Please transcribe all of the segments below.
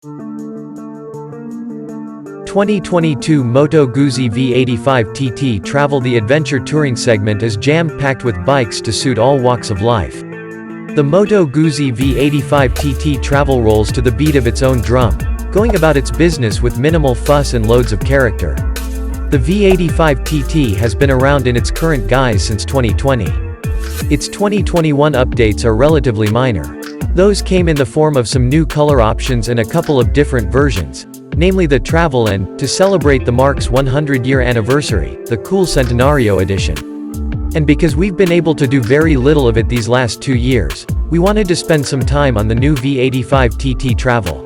2022 Moto Guzzi V85 TT Travel. The adventure touring segment is jam-packed with bikes to suit all walks of life. The Moto Guzzi V85 TT Travel rolls to the beat of its own drum, going about its business with minimal fuss and loads of character. The V85 TT has been around in its current guise since 2020. Its 2021 updates are relatively minor. Those came in the form of some new color options and a couple of different versions, namely the Travel and, to celebrate the marque's 100-year anniversary, the Cool Centenario edition. And because we've been able to do very little of it these last 2 years, we wanted to spend some time on the new V85 TT Travel.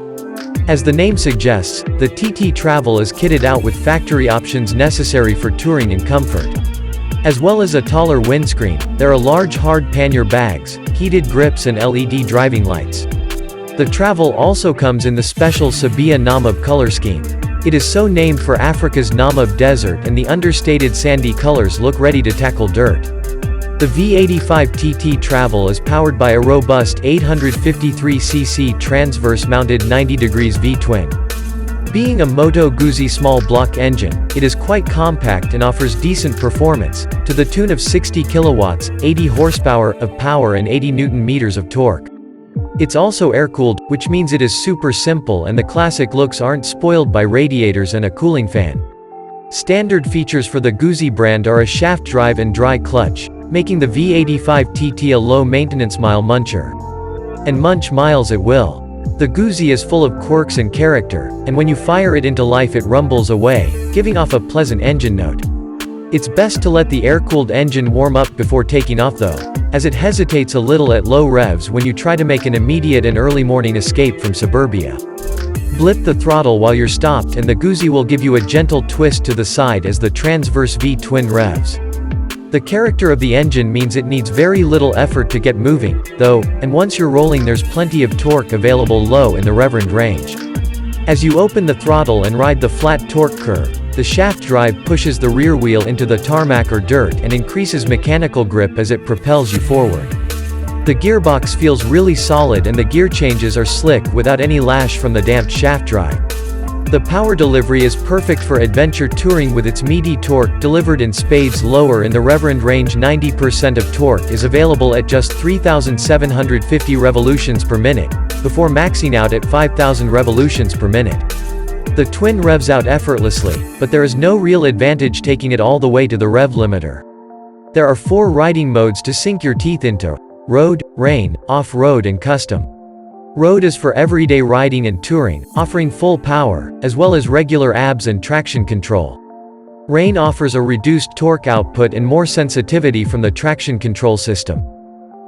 As the name suggests, the TT Travel is kitted out with factory options necessary for touring and comfort. As well as a taller windscreen, there are large hard pannier bags, heated grips and LED driving lights. The Travel also comes in the special Sabia Namib color scheme. It is so named for Africa's Namib desert, and the understated sandy colors look ready to tackle dirt. The V85 TT Travel is powered by a robust 853cc transverse-mounted 90° V-twin. Being a Moto Guzzi small block engine, it is quite compact and offers decent performance, to the tune of 60 kilowatts, 80 horsepower of power and 80 Nm of torque. It's also air-cooled, which means it is super simple and the classic looks aren't spoiled by radiators and a cooling fan. Standard features for the Guzzi brand are a shaft drive and dry clutch, making the V85 TT a low-maintenance mile muncher. And munch miles at will. The Guzzi is full of quirks and character, and when you fire it into life it rumbles away, giving off a pleasant engine note. It's best to let the air-cooled engine warm up before taking off though, as it hesitates a little at low revs when you try to make an immediate and early morning escape from suburbia. Blip the throttle while you're stopped and the Guzzi will give you a gentle twist to the side as the transverse V-twin revs. The character of the engine means it needs very little effort to get moving, though, and once you're rolling there's plenty of torque available low in the reverend range. As you open the throttle and ride the flat torque curve, the shaft drive pushes the rear wheel into the tarmac or dirt and increases mechanical grip as it propels you forward. The gearbox feels really solid and the gear changes are slick without any lash from the damped shaft drive. The power delivery is perfect for adventure touring with its meaty torque delivered in spades. Lower in the reverend range 90% of torque is available at just 3,750 revolutions per minute, before maxing out at 5,000 revolutions per minute. The twin revs out effortlessly, but there is no real advantage taking it all the way to the rev limiter. There are 4 riding modes to sink your teeth into: road, rain, off-road and custom. Road is for everyday riding and touring, offering full power, as well as regular ABS and traction control. Rain offers a reduced torque output and more sensitivity from the traction control system.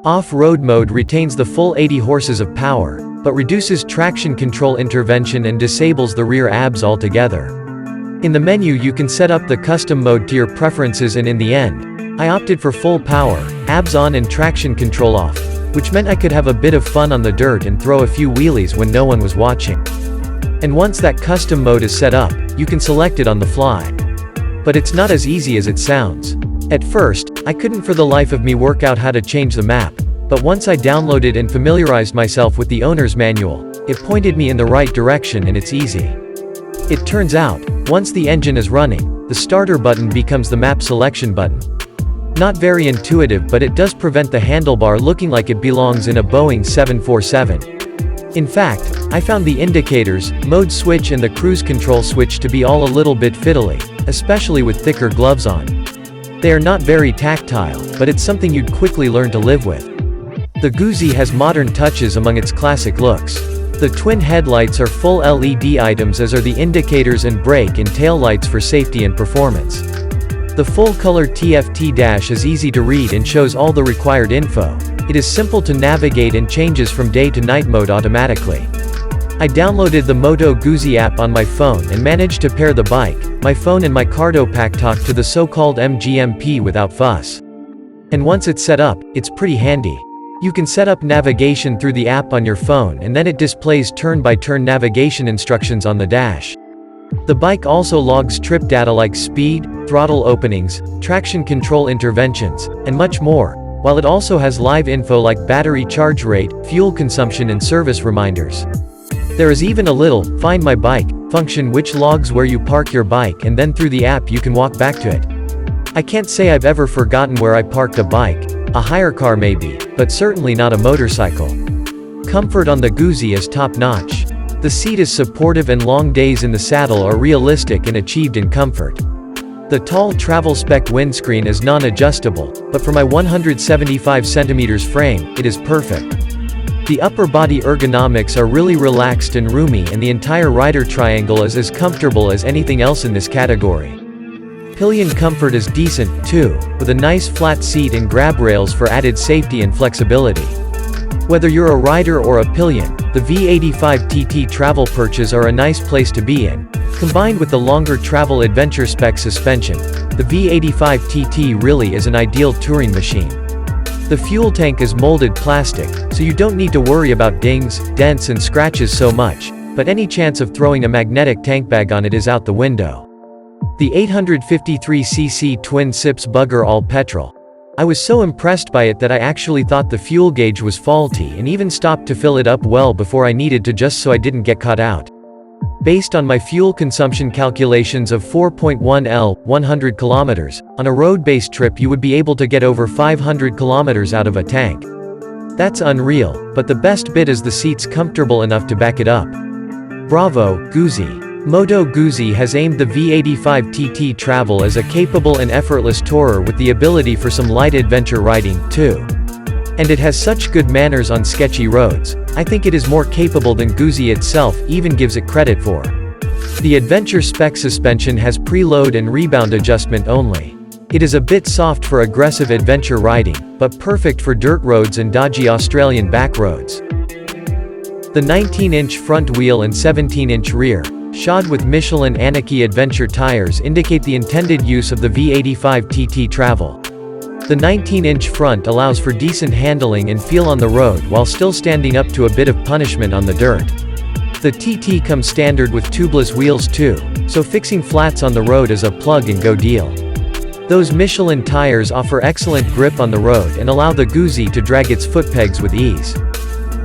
Off-road mode retains the full 80 horses of power, but reduces traction control intervention and disables the rear ABS altogether. In the menu you can set up the custom mode to your preferences, and in the end, I opted for full power, ABS on and traction control off, which meant I could have a bit of fun on the dirt and throw a few wheelies when no one was watching. And once that custom mode is set up, you can select it on the fly. But it's not as easy as it sounds. At first, I couldn't for the life of me work out how to change the map, but once I downloaded and familiarized myself with the owner's manual, it pointed me in the right direction and it's easy. It turns out, once the engine is running, the starter button becomes the map selection button. Not very intuitive, but it does prevent the handlebar looking like it belongs in a Boeing 747. In fact, I found the indicators, mode switch and the cruise control switch to be all a little bit fiddly, especially with thicker gloves on. They are not very tactile, but it's something you'd quickly learn to live with. The Guzzi has modern touches among its classic looks. The twin headlights are full LED items, as are the indicators and brake and tail lights for safety and performance. The full-color TFT dash is easy to read and shows all the required info. It is simple to navigate and changes from day to night mode automatically. I downloaded the Moto Guzzi app on my phone and managed to pair the bike, my phone and my Cardo Pack Talk to the so-called MGMP without fuss. And once it's set up, it's pretty handy. You can set up navigation through the app on your phone and then it displays turn-by-turn navigation instructions on the dash. The bike also logs trip data like speed, throttle openings, traction control interventions, and much more, while it also has live info like battery charge rate, fuel consumption and service reminders. There is even a little "Find My Bike" function which logs where you park your bike, and then through the app you can walk back to it. I can't say I've ever forgotten where I parked a bike, a hire car maybe, but certainly not a motorcycle. Comfort on the Guzzi is top-notch. The seat is supportive and long days in the saddle are realistic and achieved in comfort. The tall travel spec windscreen is non-adjustable, but for my 175 cm frame, it is perfect. The upper body ergonomics are really relaxed and roomy, and the entire rider triangle is as comfortable as anything else in this category. Pillion comfort is decent, too, with a nice flat seat and grab rails for added safety and flexibility. Whether you're a rider or a pillion, the V85 TT travel perches are a nice place to be in. Combined with the longer travel adventure spec suspension, the V85 TT really is an ideal touring machine. The fuel tank is molded plastic, so you don't need to worry about dings, dents and scratches so much, but any chance of throwing a magnetic tank bag on it is out the window. The 853cc twin sips bugger all petrol. I was so impressed by it that I actually thought the fuel gauge was faulty and even stopped to fill it up well before I needed to, just so I didn't get caught out. Based on my fuel consumption calculations of 4.1 L, 100 kilometers, on a road-based trip you would be able to get over 500 kilometers out of a tank. That's unreal, but the best bit is the seat's comfortable enough to back it up. Bravo, Guzzi. Moto Guzzi has aimed the V85 TT travel as a capable and effortless tourer with the ability for some light adventure riding, too. And it has such good manners on sketchy roads. I think it is more capable than Guzzi itself even gives it credit for. The adventure spec suspension has preload and rebound adjustment only. It is a bit soft for aggressive adventure riding, but perfect for dirt roads and dodgy Australian back roads. The 19-inch front wheel and 17-inch rear, shod with Michelin Anarchy Adventure tires, indicate the intended use of the V85 TT travel. The 19-inch front allows for decent handling and feel on the road while still standing up to a bit of punishment on the dirt. The TT comes standard with tubeless wheels too, so fixing flats on the road is a plug-and-go deal. Those Michelin tires offer excellent grip on the road and allow the Guzzi to drag its foot pegs with ease.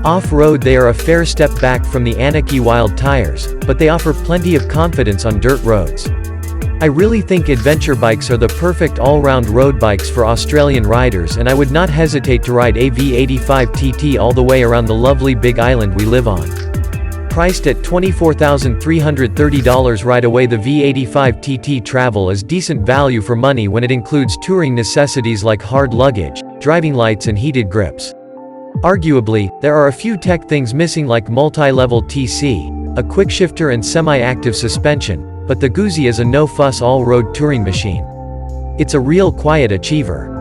Off-road they are a fair step back from the Anarchy Wild tires, but they offer plenty of confidence on dirt roads. I really think adventure bikes are the perfect all-round road bikes for Australian riders, and I would not hesitate to ride a V85 TT all the way around the lovely big island we live on. Priced at $24,330 right away, the V85 TT travel is decent value for money when it includes touring necessities like hard luggage, driving lights and heated grips. Arguably, there are a few tech things missing like multi-level TC, a quickshifter and semi-active suspension, but the Guzzi is a no-fuss all-road touring machine. It's a real quiet achiever.